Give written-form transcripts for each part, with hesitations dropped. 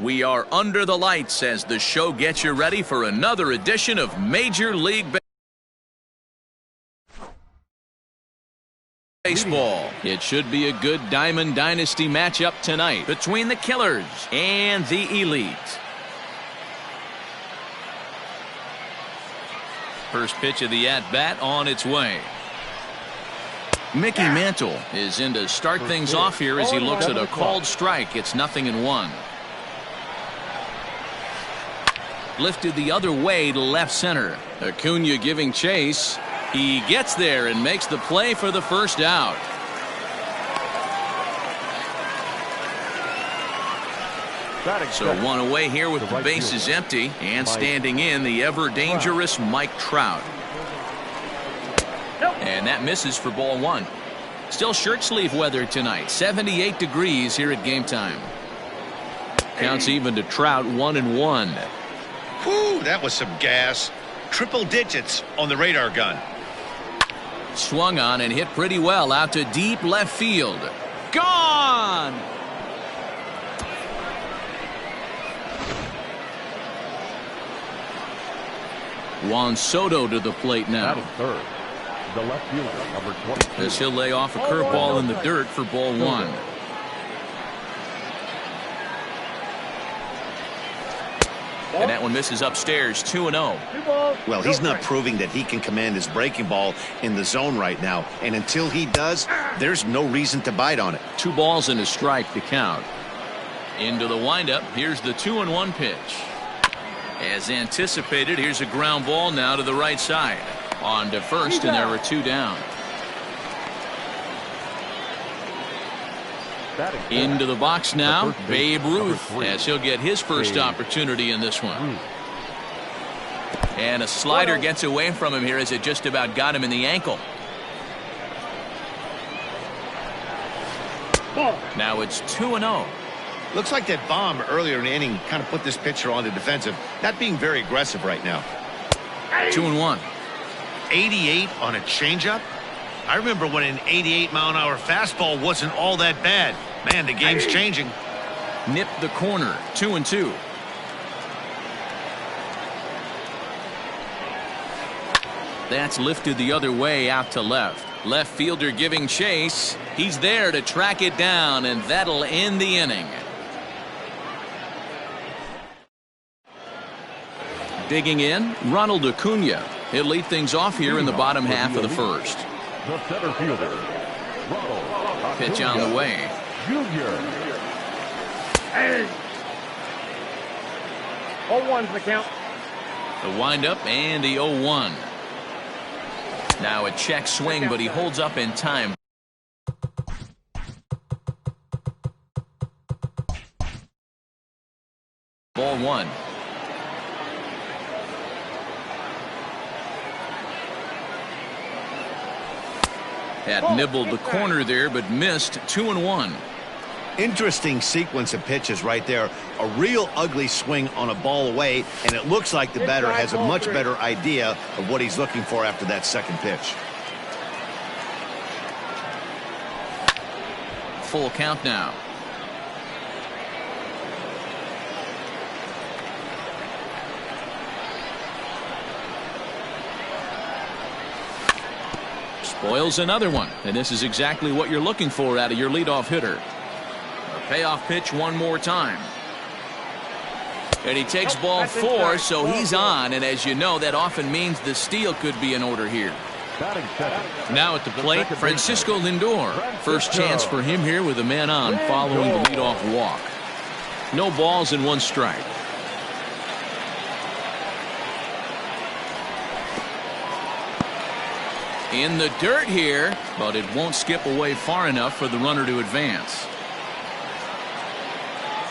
We are under the lights as the show gets you ready for another edition of Major League Baseball. It should be a good Diamond Dynasty matchup tonight between the Killers and the Elite. First pitch of the at-bat on its way. Mickey Mantle is in to start things off here as he looks at a called strike. It's 0-1. Lifted the other way to left center. Acuna giving chase. He gets there and makes the play for the first out. So one away here with the bases empty, and standing in the ever dangerous Mike Trout. And that misses for ball one. Still shirt sleeve weather tonight. 78 degrees here at game time. Counts even to Trout, 1-1. Whew, that was some gas. Triple digits on the radar gun. Swung on and hit pretty well out to deep left field. Gone! Juan Soto to the plate now. Third, the left fielder, number 22. As he'll lay off a curveball in the dirt for ball one. And that one misses upstairs, 2-0. Well, he's not proving that he can command his breaking ball in the zone right now. And until he does, there's no reason to bite on it. 2 balls and a strike to count. Into the windup. Here's the 2-1 pitch. As anticipated, here's a ground ball now to the right side. On to first, and there were 2 down. Into the box now, Babe Ruth, as he'll get his first opportunity in this one. And a slider gets away from him here as it just about got him in the ankle. Now it's 2-0. Looks like that bomb earlier in the inning kind of put this pitcher on the defensive. Not being very aggressive right now. 2-1. 88 on a changeup? I remember when an 88-mile-an-hour fastball wasn't all that bad. Man, the game's changing. Nipped the corner, 2-2. That's lifted the other way out to left. Left fielder giving chase. He's there to track it down, and that'll end the inning. Digging in, Ronald Acuna. He'll lead things off here in the bottom half of the first. The center fielder, Ronald Pitch on the way. Jr. 0-1's the count. The windup and the 0-1. Now a check swing, but he holds up in time. Ball one. Had nibbled the corner there, but missed. 2-1. Interesting sequence of pitches right there. A real ugly swing on a ball away, and it looks like the batter has a much better idea of what he's looking for after that second pitch. Full count now. Spoils another one, and this is exactly what you're looking for out of your leadoff hitter. A payoff pitch one more time. And he takes ball 4, so he's on, and as you know, that often means the steal could be in order here. Now at the plate, Francisco Lindor. First chance for him here with a man on following the leadoff walk. No balls and 1 strike. In the dirt here, but it won't skip away far enough for the runner to advance.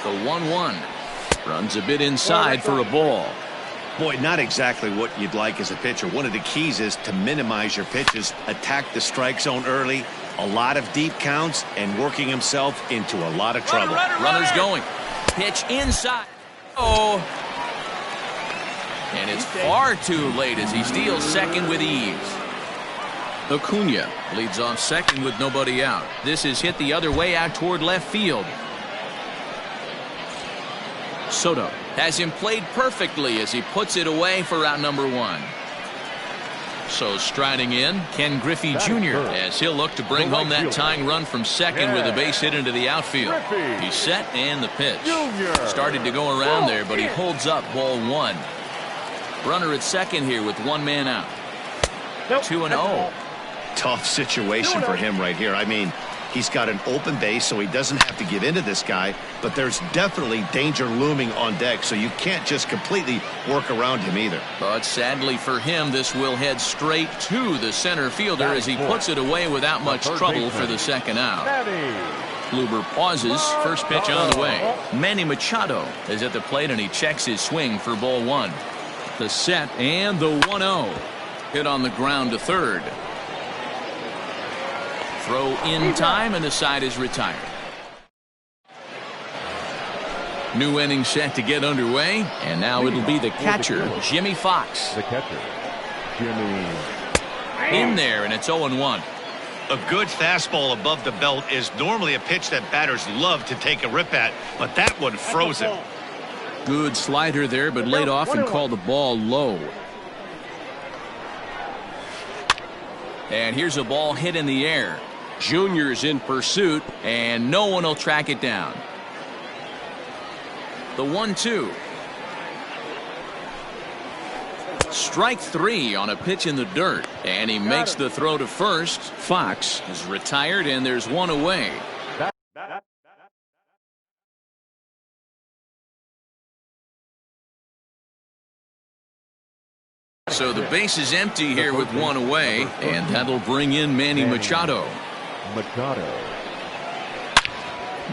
The 1-1 runs a bit inside for a ball. Boy, not exactly what you'd like as a pitcher. One of the keys is to minimize your pitches, attack the strike zone early, a lot of deep counts, and working himself into a lot of trouble. Runner's going. Pitch inside. Oh. And it's far too late as he steals second with ease. Acuna leads off second with nobody out. This is hit the other way out toward left field. Soto has him played perfectly as he puts it away for out number 1. So striding in, Ken Griffey Jr. as he'll look to bring home that tying run from second with a base hit into the outfield. He's set and the pitch. Started to go around there, but he holds up ball 1. Runner at second here with 1 man out. 2-0. Tough situation for him right here. I mean, he's got an open base, so he doesn't have to get into this guy, but there's definitely danger looming on deck, so you can't just completely work around him either. But sadly for him, this will head straight to the center fielder as he puts it away without much trouble for the second out. Kluber pauses. First pitch on the way. Manny Machado is at the plate, and he checks his swing for ball 1. The set and the 1-0. Hit on the ground to third. Throw in time, and the side is retired. New inning set to get underway, and now it'll be the catcher, Jimmy Fox. The catcher, Jimmy. In there, and it's 0-1. A good fastball above the belt is normally a pitch that batters love to take a rip at, but that one froze him. Good slider there, but laid off and called the ball low. And here's a ball hit in the air. Junior's in pursuit, and no one will track it down. The 1-2. Strike 3 on a pitch in the dirt, and he makes the throw to first. Fox is retired, and there's 1 away. So the base is empty here with 1 away, and that'll bring in Manny Machado.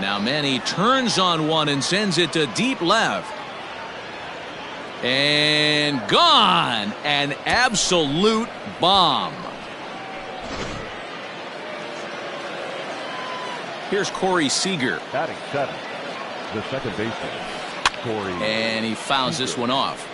Now Manny turns on 1 and sends it to deep left. And gone. An absolute bomb. Here's Corey Seeger. Batting 7, the second baseman, Corey. And he fouls this one off.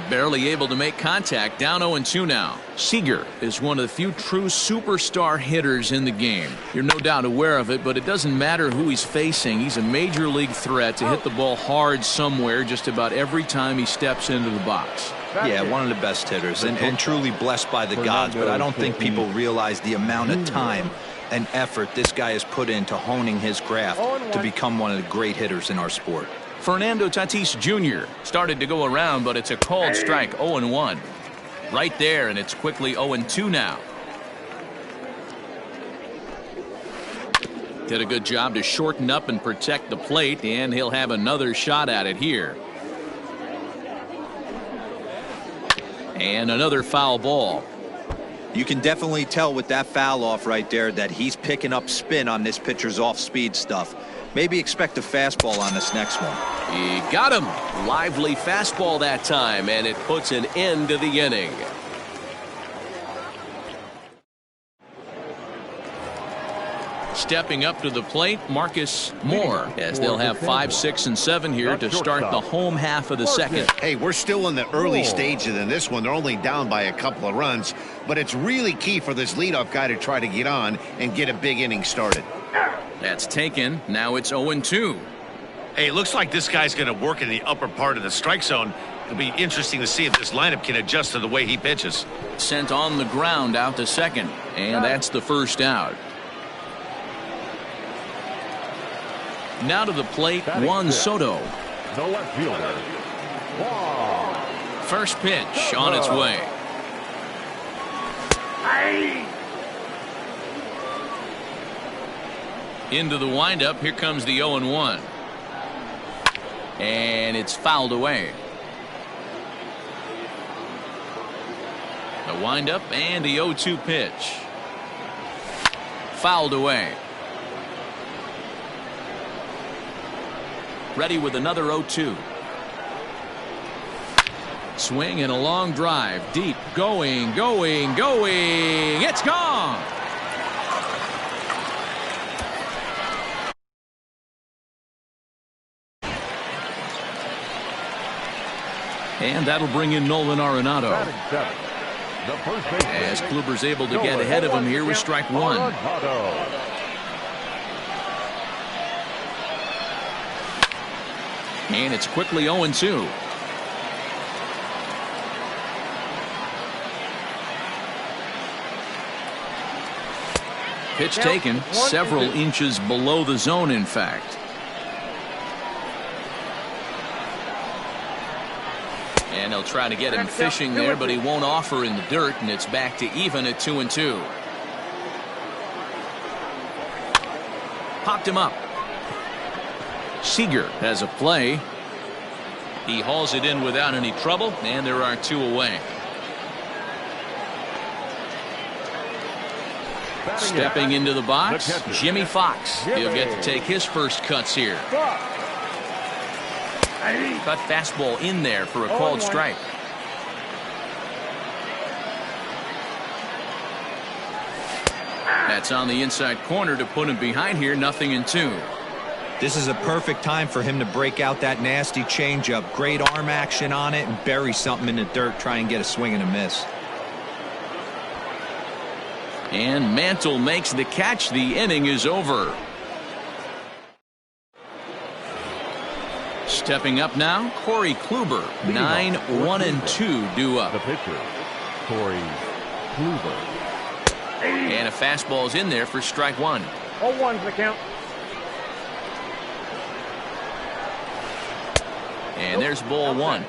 Barely able to make contact. Down 0-2 now. Seeger is one of the few true superstar hitters in the game. You're no doubt aware of it, but it doesn't matter who he's facing. He's a major league threat to hit the ball hard somewhere just about every time he steps into the box. Yeah, one of the best hitters and truly blessed by the gods, but I don't think people realize the amount of time and effort this guy has put into honing his craft to become one of the great hitters in our sport. Fernando Tatis Jr. started to go around, but it's a called strike. 0-1. Right there, and it's quickly 0-2 now. Did a good job to shorten up and protect the plate, and he'll have another shot at it here. And another foul ball. You can definitely tell with that foul off right there that he's picking up spin on this pitcher's off-speed stuff. Maybe expect a fastball on this next one. He got him. Lively fastball that time, and it puts an end to the inning. Stepping up to the plate, Marcus Moore, as they'll have 5, 6, and 7 here to start the home half of the second. Hey, we're still in the early stages in this one. They're only down by a couple of runs, but it's really key for this leadoff guy to try to get on and get a big inning started. That's taken. Now it's 0-2. Hey, it looks like this guy's going to work in the upper part of the strike zone. It'll be interesting to see if this lineup can adjust to the way he pitches. Sent on the ground out to second, and that's the first out. Now to the plate, Juan Soto. The left fielder, Juan. First pitch on its way. Into the windup. Here comes the 0-1. And it's fouled away. The windup and the 0-2 pitch. Fouled away. Ready with another 0-2. Swing and a long drive. Deep. Going. It's gone. And that'll bring in Nolan Arenado. The first baseman, As Kluber's able to get ahead of him here with strike one. Arenado. And it's quickly 0-2. Pitch taken several inches below the zone, in fact. And they'll try to get him fishing there, but he won't offer in the dirt, and it's back to even at 2-2. Popped him up. Seeger has a play. He hauls it in without any trouble, and there are two away. Stepping into the box, Jimmy Fox. He'll get to take his first cuts here. Cut fastball in there for a called strike. That's on the inside corner to put him behind here. 0-2. This is a perfect time for him to break out that nasty changeup. Great arm action on it and bury something in the dirt. Try and get a swing and a miss. And Mantle makes the catch. The inning is over. Stepping up now, Corey Kluber. 9-1-2 due up. The pitcher, Corey Kluber. And a fastball's in there for strike one. 0-1's the count. And there's ball one.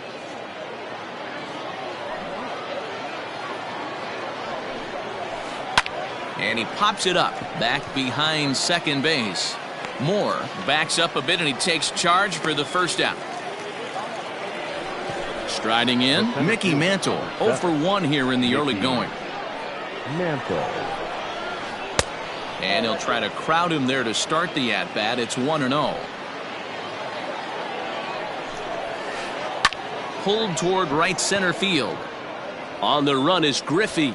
And he pops it up back behind second base. Moore backs up a bit and he takes charge for the first out. Striding in, Mickey Mantle. 0 for 1 here in the early going. Mantle. And he'll try to crowd him there to start the at-bat. It's 1-0. Pulled toward right center field. On the run is Griffey.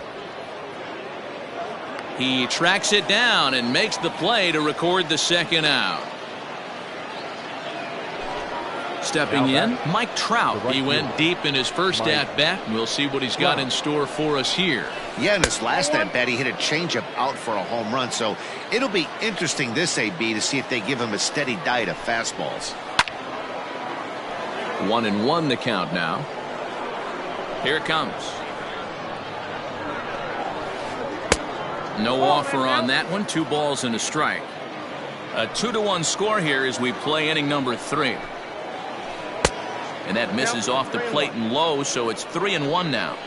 He tracks it down and makes the play to record the second out. Stepping in, Mike Trout. He went deep in his first at-bat, and we'll see what he's got in store for us here. Yeah, in his last at-bat, he hit a changeup out for a home run, so it'll be interesting this AB to see if they give him a steady diet of fastballs. 1-1 the count now. Here it comes. No offer on that one. 2 balls and a strike. A 2-1 score here as we play inning number 3. And that misses off the plate and low, so it's 3-1 now.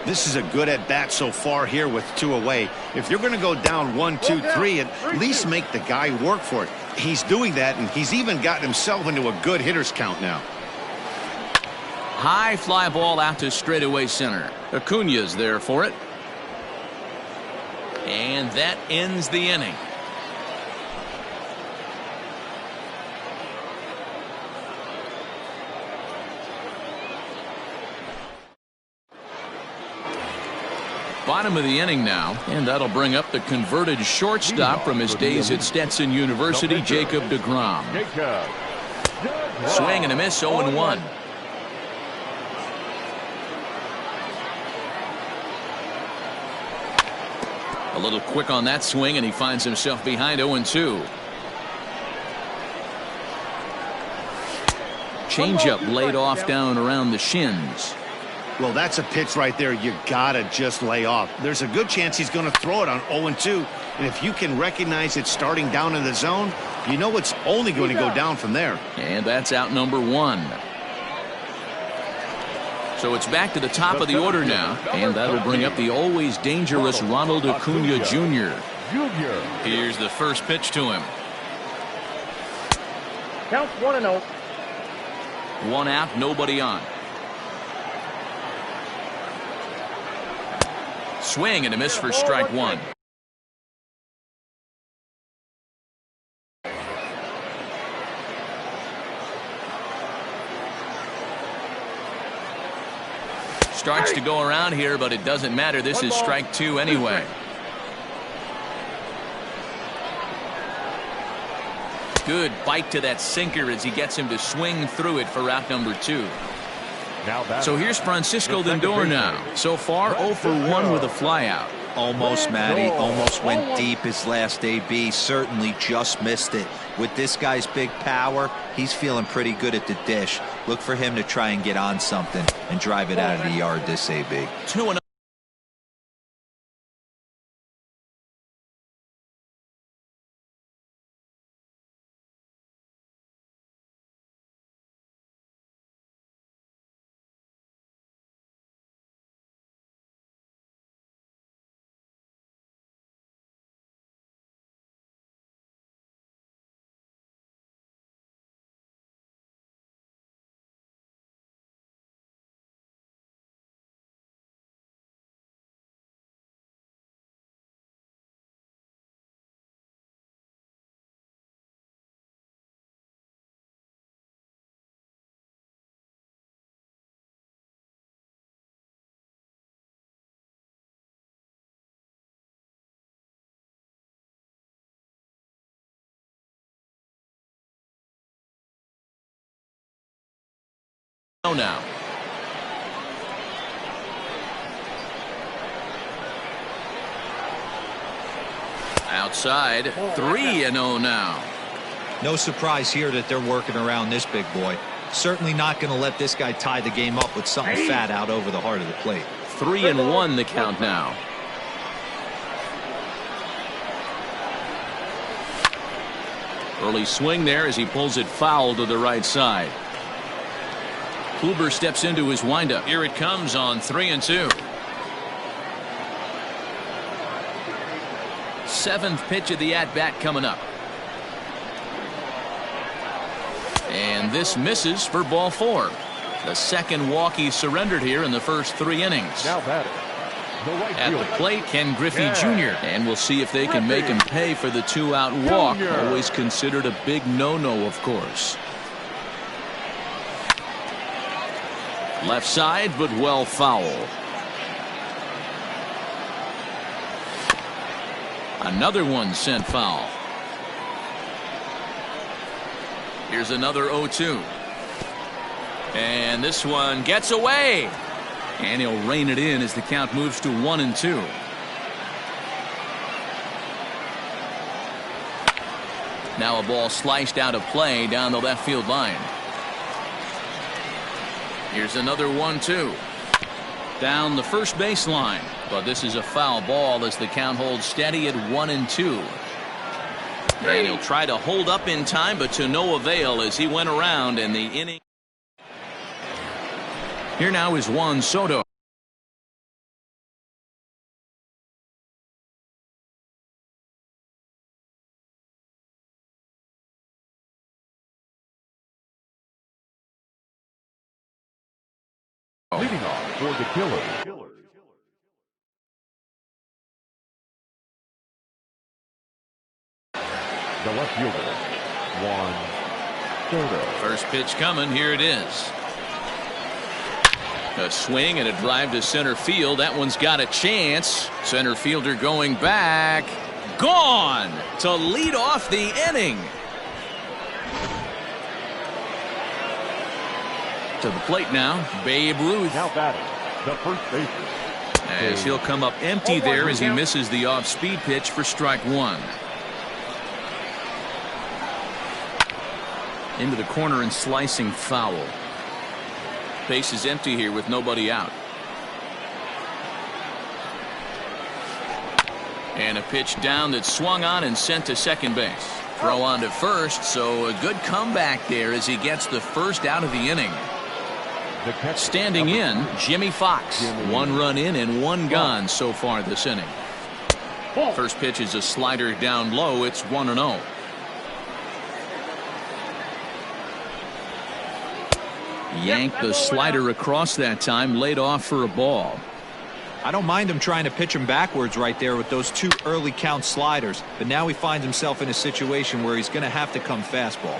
This is a good at-bat so far here with 2 away. If you're going to go down 1, 2, 3, at least make the guy work for it. He's doing that, and he's even gotten himself into a good hitter's count now. High fly ball out to straightaway center. Acuna's there for it. And that ends the inning. Bottom of the inning now, and that'll bring up the converted shortstop from his days at Stetson University, Jacob deGrom. Swing and a miss, 0-1. A little quick on that swing, and he finds himself behind 0-2. Changeup laid off down around the shins. Well, that's a pitch right there you gotta just lay off. There's a good chance he's going to throw it on 0-2, and if you can recognize it starting down in the zone, you know it's only going to go down from there. And that's out number 1. So it's back to the top of the order now, and that'll bring up the always dangerous Ronald Acuna Jr. Here's the first pitch to him. Counts 1-0. 1 out, nobody on. Swing and a miss for strike 1. Starts to go around here, but it doesn't matter. This is strike 2 anyway. Good bite to that sinker as he gets him to swing through it for out number 2. So here's Francisco Lindor now. So far 0 for 1 with a flyout. Almost, Matty. Almost went deep his last AB. Certainly just missed it. With this guy's big power, he's feeling pretty good at the dish. Look for him to try and get on something and drive it out of the yard this AB. 2-0. Now. Outside, 3-0 now. No surprise here that they're working around this big boy. Certainly not going to let this guy tie the game up with something fat out over the heart of the plate. 3-1 the count now. Early swing there as he pulls it foul to the right side. Kluber steps into his windup. Here it comes on 3-2. Seventh pitch of the at-bat coming up. And this misses for ball 4. The second walk he surrendered here in the first 3 innings. Now batting, the right At the fielder. plate, Ken Griffey Jr. And we'll see if they can make him pay for the 2-out walk. Always considered a big no-no, of course. Left side, but well foul. Another one sent foul. Here's another 0-2. And this one gets away. And he'll rein it in as the count moves to 1-2. Now a ball sliced out of play down the left field line. Here's another 1-2. Down the first baseline. But this is a foul ball as the count holds steady at 1-2. And he'll try to hold up in time, but to no avail as he went around in the inning. Here now is Juan Soto. Leading off for the Killers. The left fielder, Juan Soto. First pitch coming. Here it is. A swing and a drive to center field. That one's got a chance. Center fielder going back. Gone to lead off the inning. To the plate now, Babe Ruth. Now batting, the first baseman. As he'll come up empty there as he misses the off-speed pitch for strike 1. Into the corner and slicing foul. Base is empty here with nobody out. And a pitch down that swung on and sent to second base. Throw on to first, so a good comeback there as he gets the first out of the inning. Standing in, Jimmy Fox. 1 run in and 1 gone so far this inning. First pitch is a slider down low. It's 1-0. Yanked the slider across that time, laid off for a ball. I don't mind him trying to pitch him backwards right there with those 2 early count sliders, but now he finds himself in a situation where he's going to have to come fastball.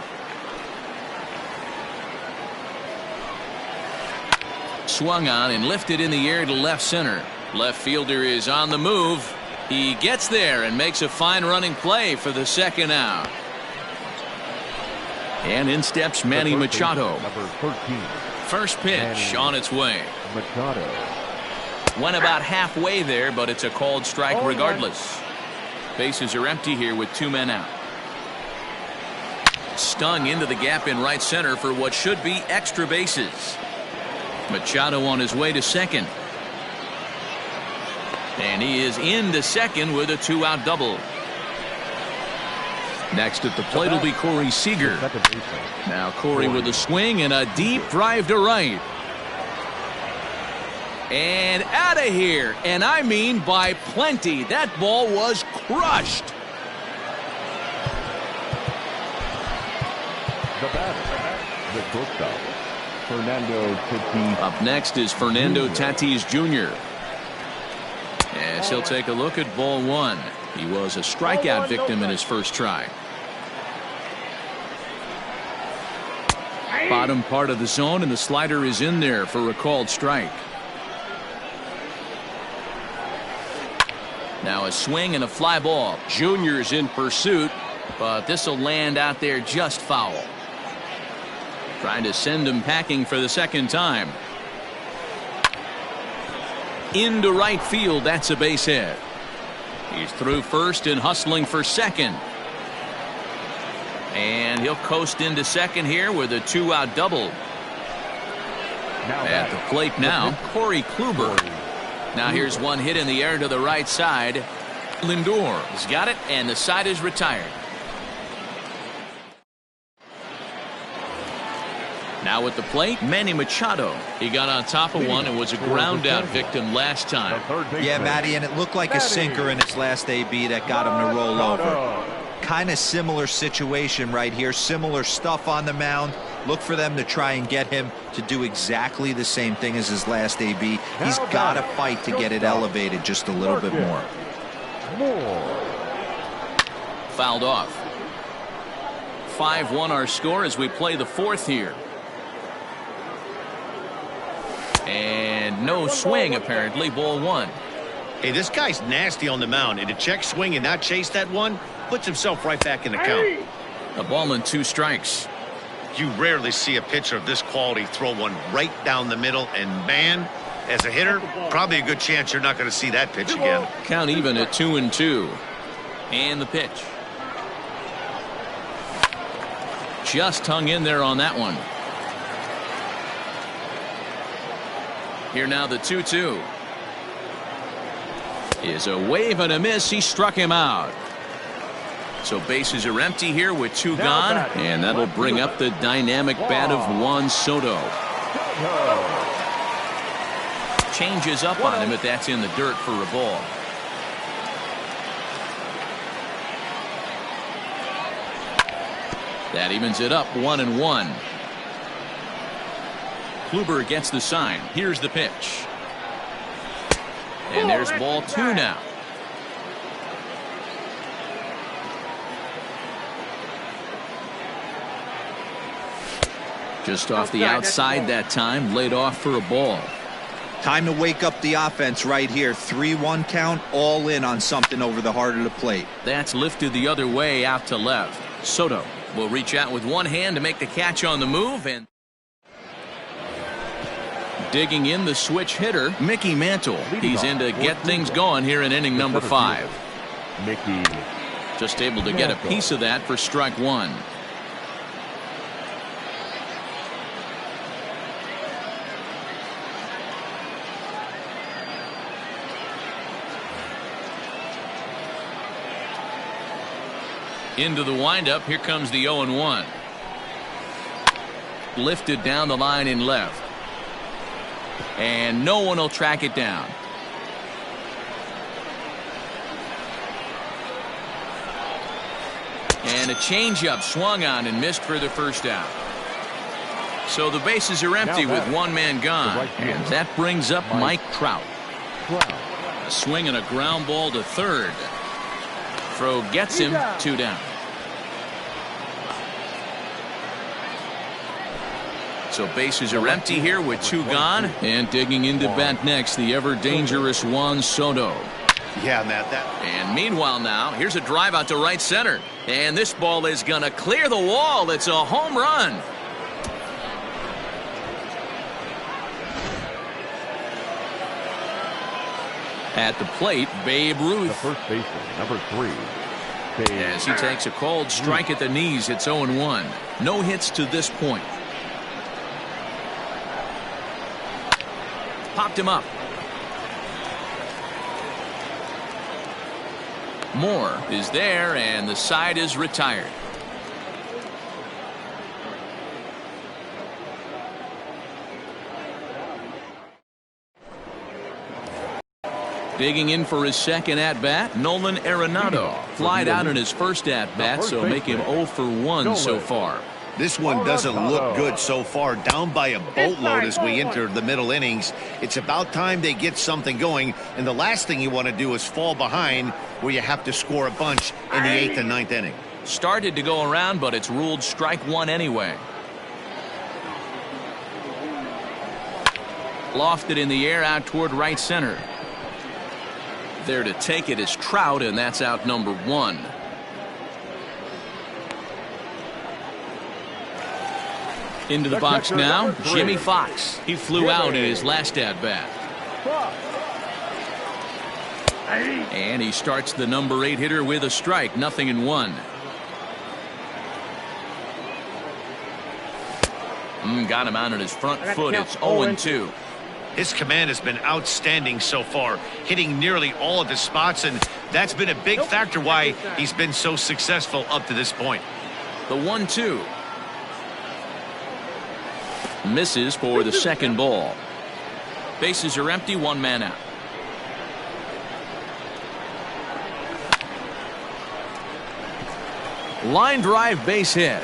Swung on and lifted in the air to left center. Left fielder is on the move. He gets there and makes a fine running play for the second out. And in steps Manny Machado. Number 13, First pitch on its way. Machado. Went about halfway there, but it's a called strike regardless. Bases are empty here with 2 men out. Stung into the gap in right center for what should be extra bases. Machado on his way to second. And he is into second with a 2-out double. Next at the plate will be Corey Seeger. Now Corey with a swing and a deep drive to right. And out of here. And I mean by plenty. That ball was crushed. The batter, the shortstop, Fernando Tatis. Up next is Fernando Tatis Jr. As he'll take a look at ball 1. He was a strikeout victim in his first try. Bottom part of the zone, and the slider is in there for a called strike. Now a swing and a fly ball. Junior's in pursuit, but this will land out there just foul. Trying to send him packing for the second time. Into right field, that's a base hit. He's through first and hustling for second. And he'll coast into second here with a 2-out double. At the plate now, Corey Kluber. Now here's one hit in the air to the right side. Lindor has got it, and the side is retired. Now at the plate, Manny Machado. He got on top of one and was a ground out victim last time. Yeah, Matty, and it looked like a sinker in his last AB that got him to roll over. Kind of similar situation right here. Similar stuff on the mound. Look for them to try and get him to do exactly the same thing as his last AB. He's got to fight to get it elevated just a little bit more. Fouled off. 5-1 our score as we play the 4th here. And no swing apparently. Ball 1. Hey, this guy's nasty on the mound, and to check swing and not chase that one puts himself right back in the count. A ball and 2 strikes. You rarely see a pitcher of this quality throw one right down the middle, and man, as a hitter, probably a good chance you're not going to see that pitch again. Count even at 2-2. And the pitch. Just hung in there on that one. Here now the 2-2. Is a wave and a miss. He struck him out. So bases are empty here with 2 gone, and that'll bring up the dynamic bat of Juan Soto. Changes up on him, but that's in the dirt for a ball. That evens it up 1-1. Kluber gets the sign. Here's the pitch. And there's ball 2 now. Just off the outside that time, laid off for a ball. Time to wake up the offense right here. 3-1 count, all in on something over the heart of the plate. That's lifted the other way out to left. Soto will reach out with one hand to make the catch on the move, and digging in the switch hitter, Mickey Mantle. He's in to get things going here in inning number 5. Mickey. Just able to get a piece of that for strike 1. Into the windup. Here comes the 0-1. Lifted down the line in left. And no one will track it down. And a changeup swung on and missed for the first out. So the bases are empty with 1 man gone. And that brings up Mike Trout. A swing and a ground ball to third. Throw gets him 2 down. So bases are empty here with 2 gone. And digging into bat next, the ever dangerous Juan Soto. Yeah, Matt. And meanwhile now, here's a drive out to right center. And this ball is going to clear the wall. It's a home run. At the plate, Babe Ruth. The first baseman, number 3. As he takes a called strike at the knees, it's 0-1. No hits to this point. Popped him up. Moore is there, and the side is retired. Digging in for his second at-bat, Nolan Arenado. Flied out in his first at-bat, so make him 0 for 1 so far. This one doesn't look good so far. Down by a boatload as we enter the middle innings. It's about time they get something going, and the last thing you want to do is fall behind where you have to score a bunch in the 8th and 9th inning. Started to go around, but it's ruled strike 1 anyway. Lofted in the air out toward right center. There to take it is Trout, and that's out number 1. Into the box now, Jimmy Fox. He flew out in his last at-bat. And he starts the number 8 hitter with a strike, 0-1. Got him out on his front foot. It's 0-2. His command has been outstanding so far, hitting nearly all of his spots, and that's been a big factor why he's been so successful up to this point. The 1-2. Misses for the second ball. Bases are empty, 1 man out. Line drive, base hit.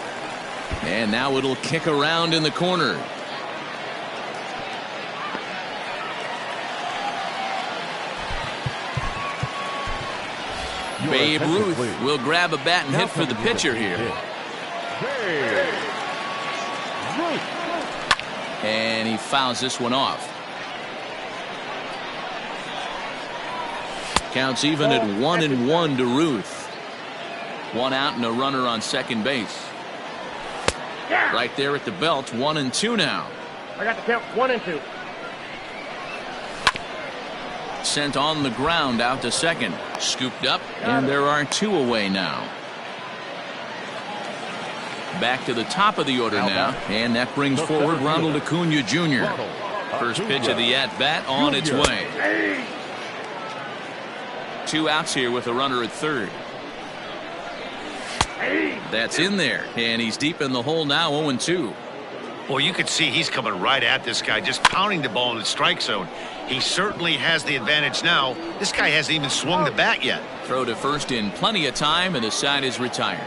And now it'll kick around in the corner. Babe Ruth will grab a bat and hit for the pitcher here. And he fouls this one off. Counts even at 1-1 to Ruth. 1 out and a runner on second base. Right there at the belt, 1-2 now. I got the count 1-2. Sent on the ground out to second. Scooped up, and there are 2 away now. Back to the top of the order now, and that brings forward Ronald Acuna Jr. First pitch of the at-bat on its way. 2 outs here with a runner at third. That's in there, and he's deep in the hole now, 0-2. Well, you can see he's coming right at this guy, just pounding the ball in the strike zone. He certainly has the advantage now. This guy hasn't even swung the bat yet. Throw to first in plenty of time, and the side is retired.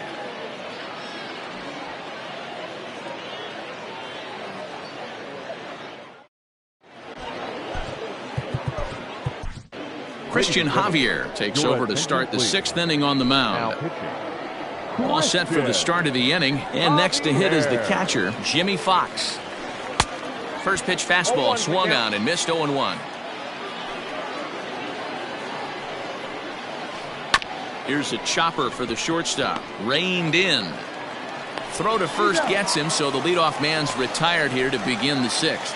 Christian Javier takes over to start the 6th inning on the mound. All set for the start of the inning, and next to hit is the catcher, Jimmy Fox. First pitch fastball swung on and missed, 0-1. Here's a chopper for the shortstop. Reined in. Throw to first gets him, so the leadoff man's retired here to begin the 6th.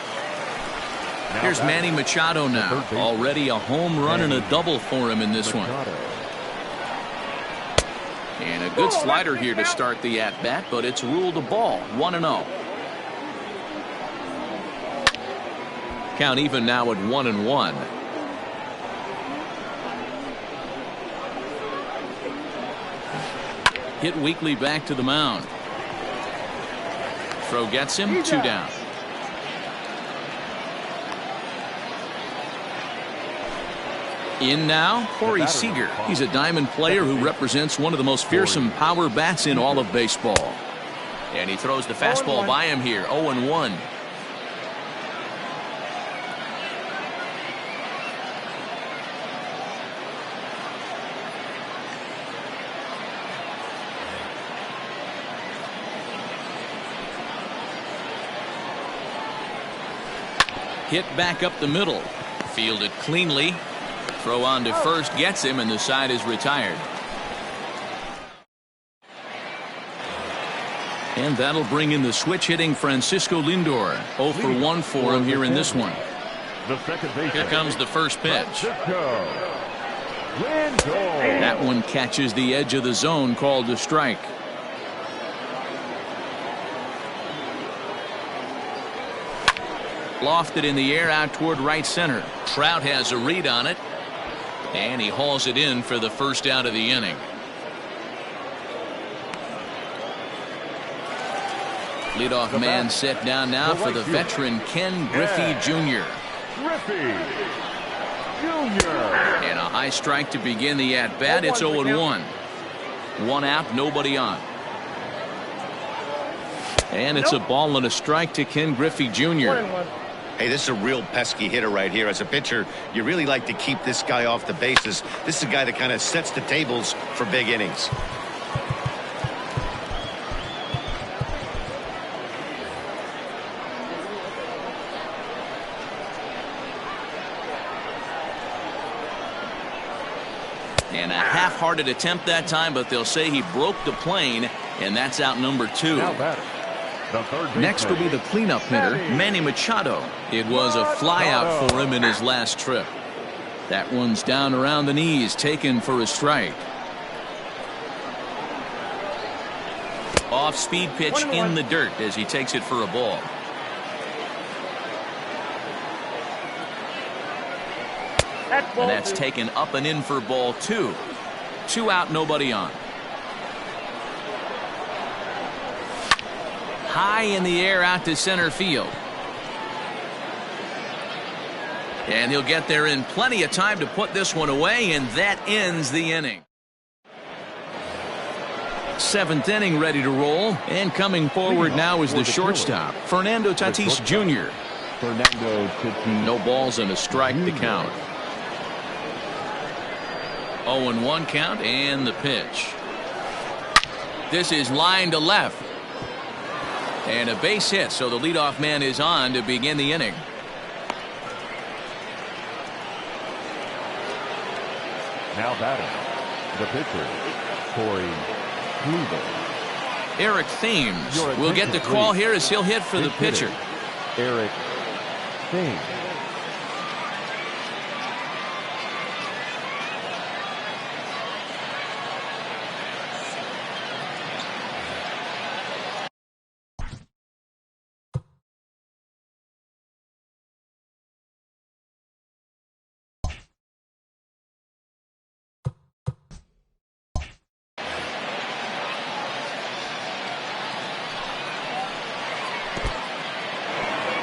Here's Manny Machado now. Already a home run and a double for him in this one. And a good slider here to start the at-bat, but it's ruled a ball, 1-0. Count even now at 1-1. Hit weakly back to the mound. Throw gets him, 2 down. In now, Corey Seeger. He's a diamond player who represents one of the most fearsome power bats in all of baseball. And he throws the fastball by him here, 0-1. Hit back up the middle. Fielded cleanly. Throw on to first gets him, and the side is retired. And that'll bring in the switch hitting Francisco Lindor. 0 for 1 for him here in this one. The second baseman. Here comes the first pitch. Lindor. That one catches the edge of the zone, called a strike. Lofted in the air out toward right center. Trout has a read on it, and he hauls it in for the first out of the inning. Leadoff man set down now for the veteran Ken Griffey Jr. Griffey Jr. And a high strike to begin the at-bat. It's 0-1. One out, nobody on. And it's a ball and a strike to Ken Griffey Jr. Hey, this is a real pesky hitter right here. As a pitcher, you really like to keep this guy off the bases. This is a guy that kind of sets the tables for big innings. And a half-hearted attempt that time, but they'll say he broke the plane, and that's out number 2. Next will be the cleanup hitter, Manny Machado. It was a flyout for him in his last trip. That one's down around the knees, taken for a strike. Off-speed pitch in the dirt as he takes it for a ball. And that's taken up and in for ball 2. 2 out, nobody on. High in the air out to center field. And he'll get there in plenty of time to put this one away, and that ends the inning. 7th inning ready to roll, and coming forward now is the shortstop, Fernando Tatis Jr. Fernando Tatis. No balls and a strike to count. 0-1 count, and the pitch. This is line to left. And a base hit, so the leadoff man is on to begin the inning. Now batting, the pitcher, Corey Kluber. Eric Thames will get the call here as he'll hit for the pitcher. Eric Thames.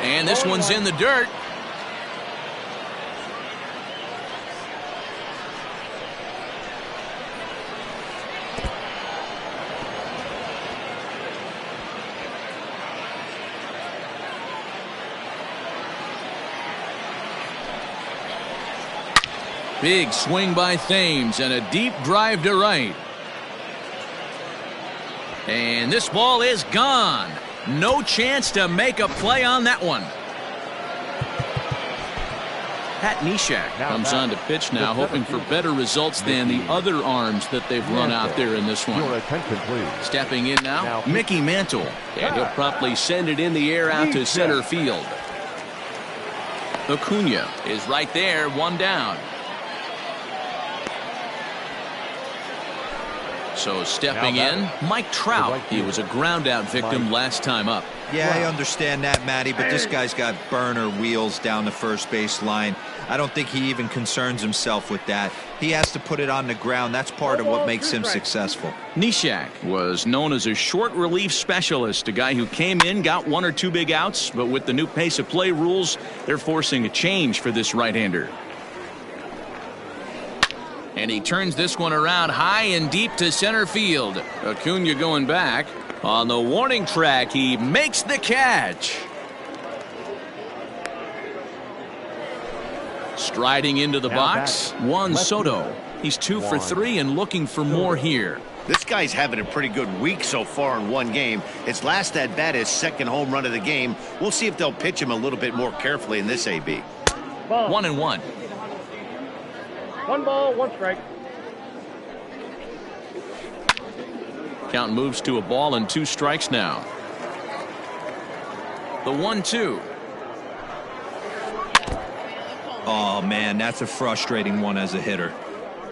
And this one's in the dirt. Big swing by Thames and a deep drive to right. And this ball is gone. No chance to make a play on that one. Pat Neshek comes on to pitch now, hoping for better results than the other arms that they've run out there in this one. Your attention, please. Stepping in now, Mickey Mantle. And he'll promptly send it in the air out to center field. Acuna is right there, one down. So stepping in, Mike Trout. He was a ground out victim last time up. Yeah, I understand that, Matty, but this guy's got burner wheels down the first base line. I don't think he even concerns himself with that. He has to put it on the ground. That's part of what makes him successful. Neshek was known as a short relief specialist, a guy who came in, got 1 or 2 big outs, but with the new pace of play rules, they're forcing a change for this right-hander. And he turns this one around high and deep to center field. Acuna going back. On the warning track, he makes the catch. Striding into the box, Juan Soto. He's 2 for 3 and looking for more here. This guy's having a pretty good week so far in one game. His last at bat, his second home run of the game. We'll see if they'll pitch him a little bit more carefully in this AB. 1-1. 1 ball, 1 strike. Count moves to a ball and 2 strikes now. The 1-2. Oh, man, that's a frustrating one as a hitter.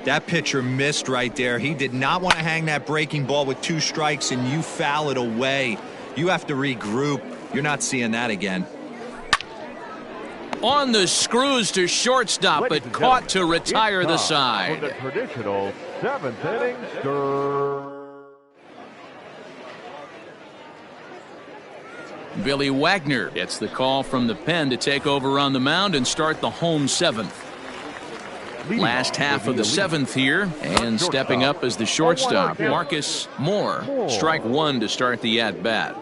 That pitcher missed right there. He did not want to hang that breaking ball with 2 strikes, and you foul it away. You have to regroup. You're not seeing that again. On the screws to shortstop, but caught to retire the side. For the traditional 7th inning stir. Billy Wagner gets the call from the pen to take over on the mound and start the home 7th. Last half of the 7th here, and stepping up as the shortstop, Marcus Moore. Strike 1 to start the at-bat.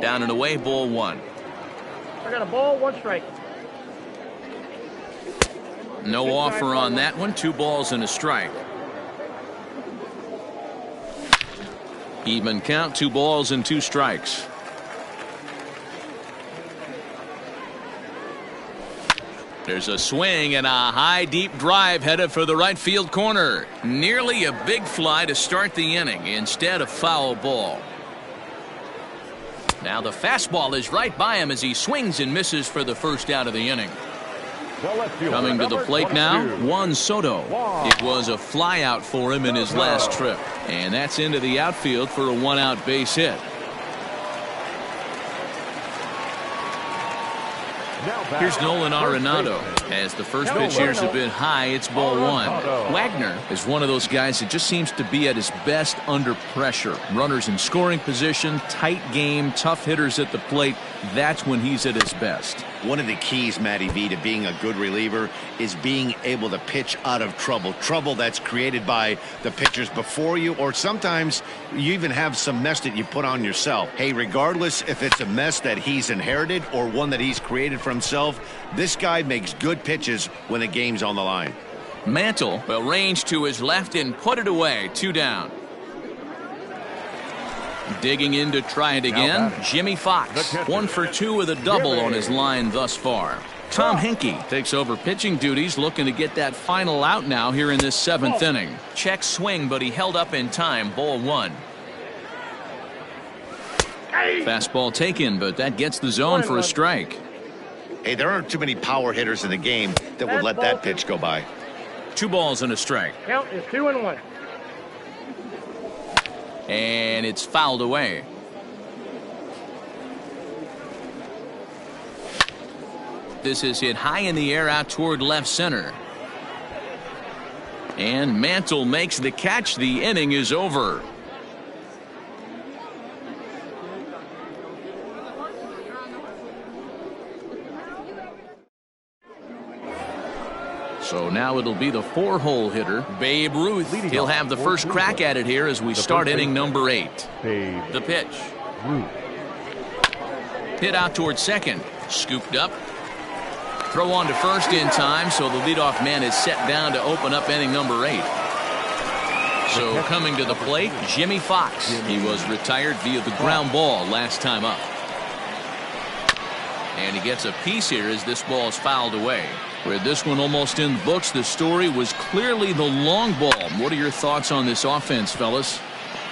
Down and away, ball 1. I got a ball, 1 strike. No offer on that one. 2 balls and a strike. Even count, 2 balls and 2 strikes. There's a swing and a high deep drive headed for the right field corner. Nearly a big fly to start the inning. Instead, a foul ball. Now the fastball is right by him as he swings and misses for the first out of the inning. Coming to the plate now, Juan Soto. It was a fly out for him in his last trip. And that's into the outfield for a 1-out base hit. Here's Nolan Arenado. As the first pitch here's a bit high, it's ball 1. Wagner is one of those guys that just seems to be at his best under pressure. Runners in scoring position, tight game, tough hitters at the plate. That's when he's at his best. One of the keys, Matty V, to being a good reliever is being able to pitch out of trouble. Trouble that's created by the pitchers before you, or sometimes you even have some mess that you put on yourself. Hey, regardless if it's a mess that he's inherited or one that he's created for himself, this guy makes good pitches when the game's on the line. Mantle will range to his left and put it away. 2 down. Digging in to try it again, Jimmy Fox. 1 for 2 with a double on his line thus far. Tom Henke takes over pitching duties, looking to get that final out now here in this 7th inning. Check swing, but he held up in time. Ball 1. Fastball taken, but that gets the zone for a strike. Hey, there aren't too many power hitters in the game that would let that pitch go by. 2 balls and a strike. Count is 2-1. And it's fouled away. This is hit high in the air out toward left center. And Mantle makes the catch. The inning is over. So now it'll be the 4-hole hitter, Babe Ruth. He'll have the first crack at it here as we start inning number 8. The pitch. Hit out towards second. Scooped up. Throw on to first in time, so the leadoff man is set down to open up inning number 8. So coming to the plate, Jimmy Fox. He was retired via the ground ball last time up. And he gets a piece here as this ball is fouled away. With this one almost in the books, the story was clearly the long ball. What are your thoughts on this offense, fellas?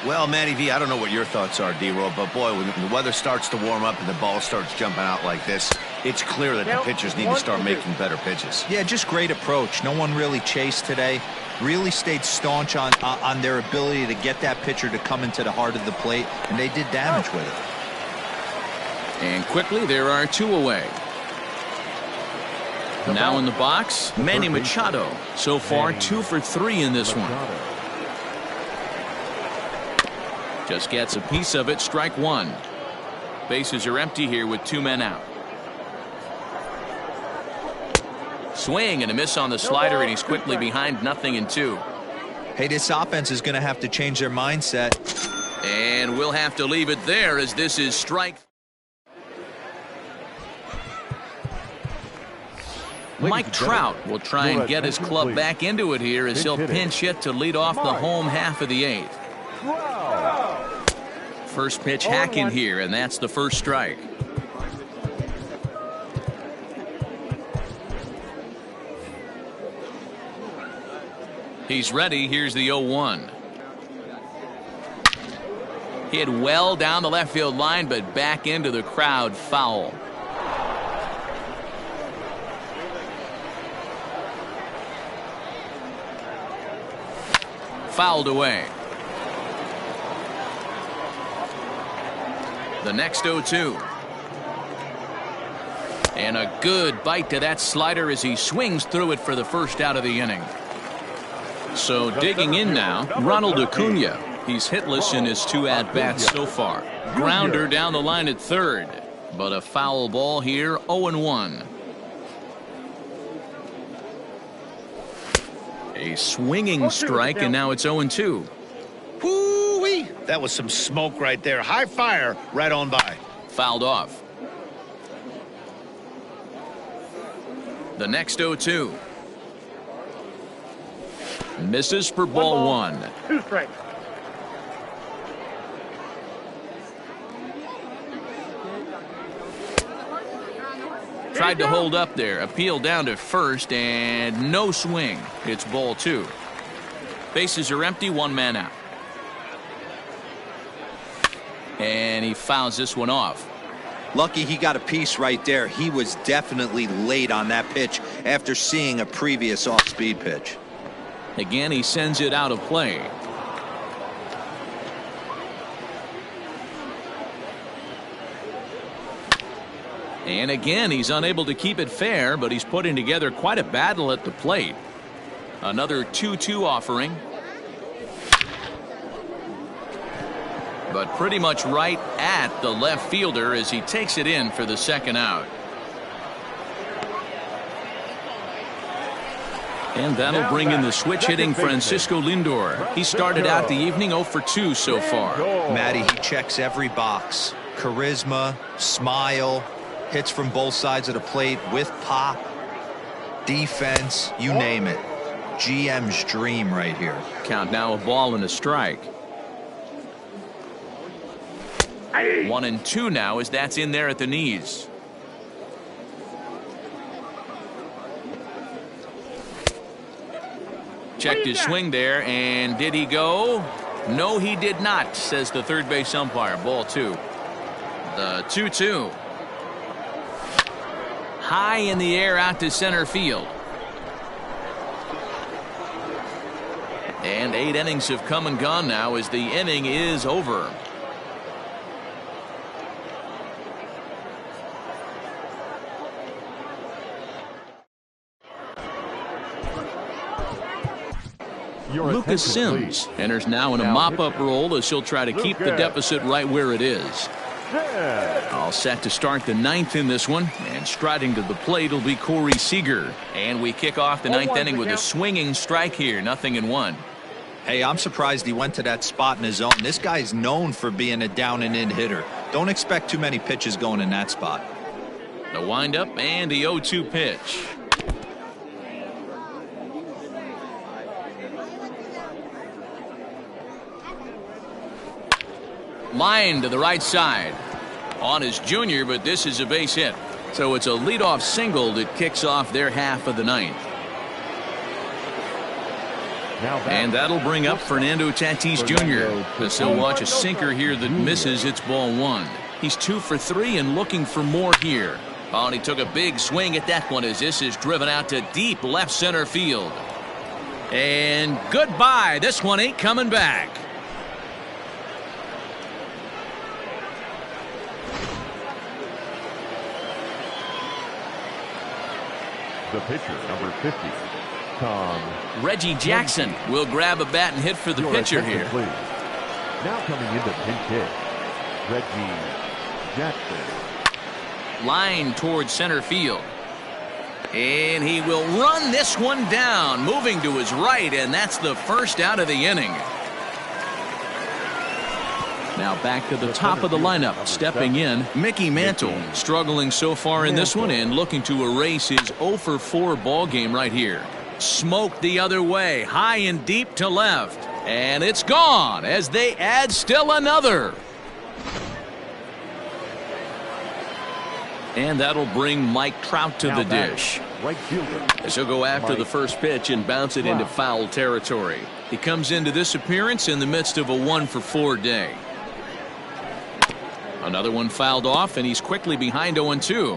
Well, Matty V, I don't know what your thoughts are, D-Roll, but boy, when the weather starts to warm up and the ball starts jumping out like this, it's clear that the pitchers need to start making better pitches. Yeah, just great approach. No one really chased today. Really stayed staunch on their ability to get that pitcher to come into the heart of the plate, and they did damage with it. And quickly, there are 2 away. Now in the box, Manny Machado. So far, 2 for 3 in this one. Just gets a piece of it. Strike 1. Bases are empty here with 2 men out. Swing and a miss on the slider, and he's quickly behind 0-2. Hey, this offense is going to have to change their mindset. And we'll have to leave it there as this is strike. Mike Trout will try and get his club back into it here as he'll pinch hit to lead off the home half of the 8th. First pitch hacking here, and that's the first strike. He's ready. Here's the 0-1. Hit well down the left field line, but back into the crowd. Foul. Fouled away. The next 0-2. And a good bite to that slider as he swings through it for the first out of the inning. So digging in now, Ronald Acuna. He's hitless in his 2 at-bats so far. Grounder down the line at third. But a foul ball here, 0-1. A swinging strike, and now it's 0-2. Whoo-wee! That was some smoke right there. High fire right on by. Fouled off. The next 0-2. Misses for ball 1. 2 strikes. Tried to hold up there. Appeal down to first, and no swing. It's ball 2. Bases are empty, 1 man out. And he fouls this one off. Lucky he got a piece right there. He was definitely late on that pitch after seeing a previous off-speed pitch. Again, he sends it out of play. And again, he's unable to keep it fair, but he's putting together quite a battle at the plate. Another 2-2 offering. But pretty much right at the left fielder as he takes it in for the second out. And that'll bring in the switch hitting Francisco Lindor. He started out the evening 0 for 2 so far. Matty, he checks every box. Charisma, smile, hits from both sides of the plate with pop, defense, you name it. GM's dream right here. Count now, a ball and a strike. 1-2 now as that's in there at the knees. Checked his swing there, and did he go? No, he did not, says the third base umpire. Ball 2. The 2-2. High in the air out to center field. And 8 innings have come and gone now as the inning is over. Lucas Sims enters now in a mop-up role as he'll try to keep the deficit right where it is. All set to start the 9th in this one, and striding to the plate will be Corey Seeger. And we kick off the 9th inning with a swinging strike here, 0-1. Hey, I'm surprised he went to that spot in his own. This guy's known for being a down and in hitter. Don't expect too many pitches going in that spot. The windup and the 0-2 pitch. Line to the right side. On is Jr., but this is a base hit. So it's a leadoff single that kicks off their half of the 9th. And that'll bring up Fernando Tatis Jr. as he'll watch a sinker here that misses. It's ball 1. He's 2 for 3 and looking for more here. Oh, and he took a big swing at that one as this is driven out to deep left center field. And goodbye. This one ain't coming back. The pitcher, number 50, Tom. Reggie Jackson will grab a bat and hit for the pitcher here. Please. Now coming into pinch hit, Reggie Jackson. Line towards center field. And he will run this one down, moving to his right, and that's the first out of the inning. Now back to the top of the lineup, stepping in, Mickey Mantle, struggling so far in this one and looking to erase his 0 for 4 ball game right here. Smoke the other way, high and deep to left, and it's gone as they add still another. And that'll bring Mike Trout to the dish. Right fielder. As he'll go after the first pitch and bounce it into foul territory. He comes into this appearance in the midst of a 1 for 4 day. Another one fouled off, and he's quickly behind 0-2.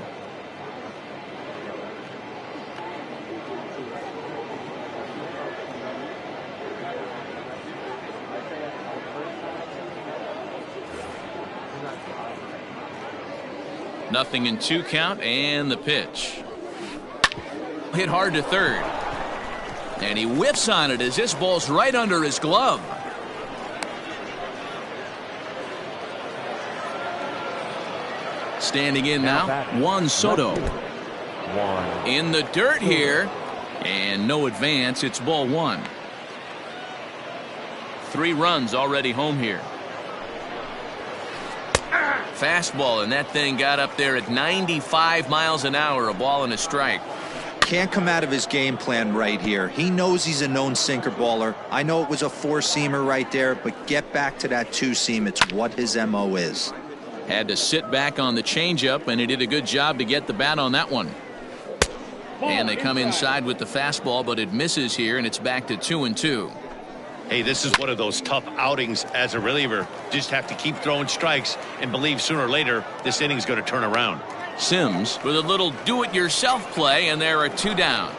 0-2 count, and the pitch. Hit hard to third. And he whiffs on it as this ball's right under his glove. Standing in now, Juan Soto. In the dirt here. And no advance. It's ball one. 3 runs already home here. Fastball, and that thing got up there at 95 miles an hour. A ball and a strike. Can't come out of his game plan right here. He knows he's a known sinker baller. I know it was a 4-seamer right there, but get back to that 2-seam. It's what his MO is. Had to sit back on the changeup, and he did a good job to get the bat on that one. And they come inside with the fastball, but it misses here, and it's back to 2-2. Hey, this is one of those tough outings as a reliever. Just have to keep throwing strikes and believe sooner or later this inning's going to turn around. Sims with a little do-it-yourself play, and there are 2 down.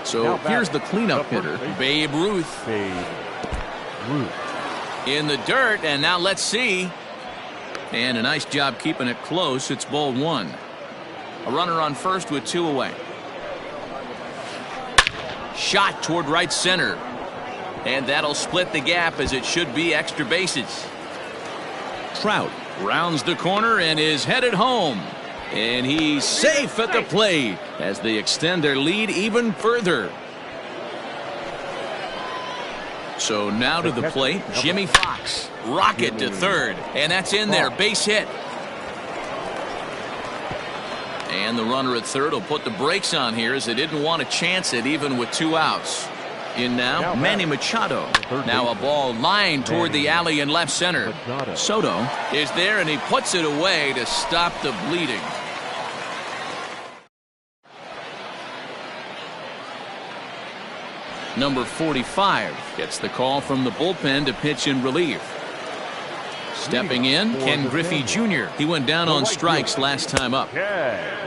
So here's the cleanup hitter, Babe Ruth. In the dirt, and now let's see. And a nice job keeping it close. It's ball 1. A runner on first with 2 away. Shot toward right center. And that'll split the gap, as it should be extra bases. Trout rounds the corner and is headed home. And he's safe at the plate as they extend their lead even further. So now to the plate, Jimmy Fox. Rocket to third. And that's in there. Base hit. And the runner at third will put the brakes on here, as they didn't want to chance it even with 2 outs. In now, Manny Machado. Now a ball lined toward the alley in left center. Soto is there, and he puts it away to stop the bleeding. Number 45 gets the call from the bullpen to pitch in relief. Stepping in, Ken Griffey Jr. He went down on strikes last time up.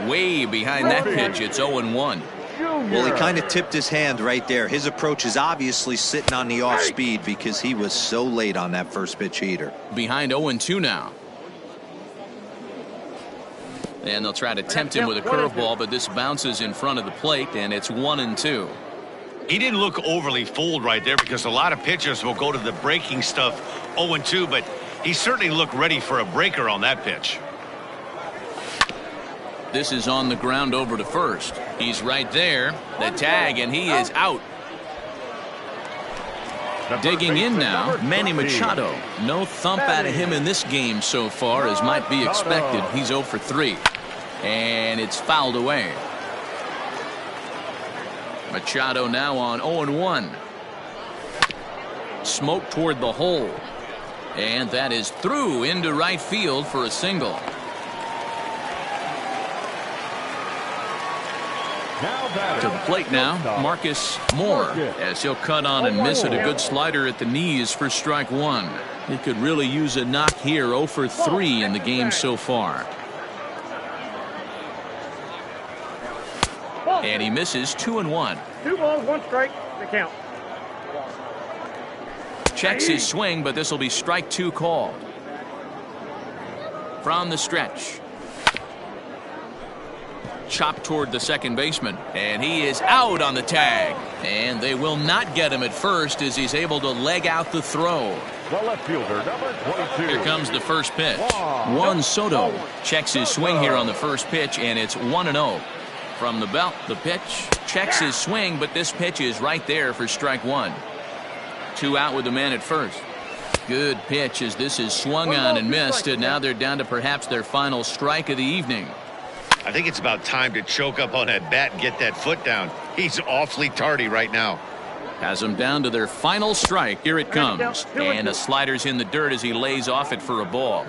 Way behind that pitch, it's 0-1. Well, he kind of tipped his hand right there. His approach is obviously sitting on the off speed because he was so late on that first pitch heater. Behind 0-2 now. And they'll try to tempt him with a curveball, but this bounces in front of the plate, and it's 1-2. He didn't look overly fooled right there, because a lot of pitchers will go to the breaking stuff 0-2, but he certainly looked ready for a breaker on that pitch. This is on the ground over to first. He's right there. The tag, and he is out. Digging in now, Manny Machado. No thump out of him in this game so far, as might be expected. He's 0 for 3. And it's fouled away. Machado now on 0-1. Smoke toward the hole. And that is through into right field for a single. To the plate now, Marcus Moore, as he'll cut on and miss it. A good slider at the knees for strike 1. He could really use a knock here. 0 for 3 in the game so far. And he misses 2-1. 2 balls, 1 strike, the count. Checks his swing, but this will be strike 2 called. From the stretch. Chopped toward the second baseman, and he is out on the tag. And they will not get him at first, as he's able to leg out the throw. The left fielder, number 22. Here comes the first pitch. Juan Soto checks his swing here on the first pitch, and it's 1-0. From the belt, the pitch. Checks his swing, but this pitch is right there for strike 1. 2 out with the man at first. Good pitch, as this is swung on and missed, and now they're down to perhaps their final strike of the evening. I think it's about time to choke up on that bat and get that foot down. He's awfully tardy right now. Has them down to their final strike. Here it comes. And a slider's in the dirt as he lays off it for a ball.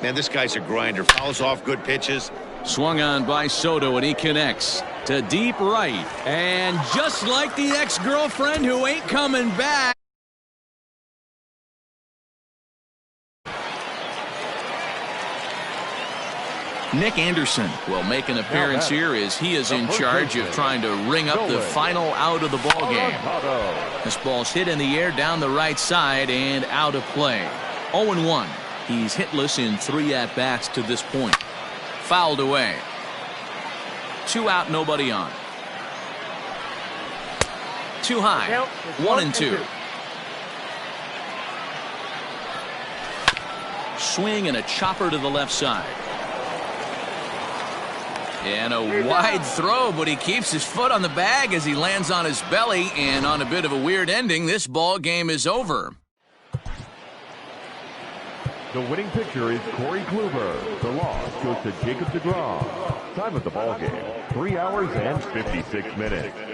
Man, this guy's a grinder. Fouls off good pitches. Swung on by Soto, and he connects to deep right. And just like the ex-girlfriend who ain't coming back. Nick Anderson will make an appearance here, as he is in charge of trying to ring up the final out of the ball game. This ball's hit in the air down the right side and out of play. 0-1. He's hitless in 3 at-bats to this point. Fouled away. 2 out, nobody on. Too high. 1-2. Swing and a chopper to the left side. And a wide throw, but he keeps his foot on the bag as he lands on his belly. And on a bit of a weird ending, this ball game is over. The winning pitcher is Corey Kluber. The loss goes to Jacob deGrom. Time of the ball game, 3 hours and 56 minutes.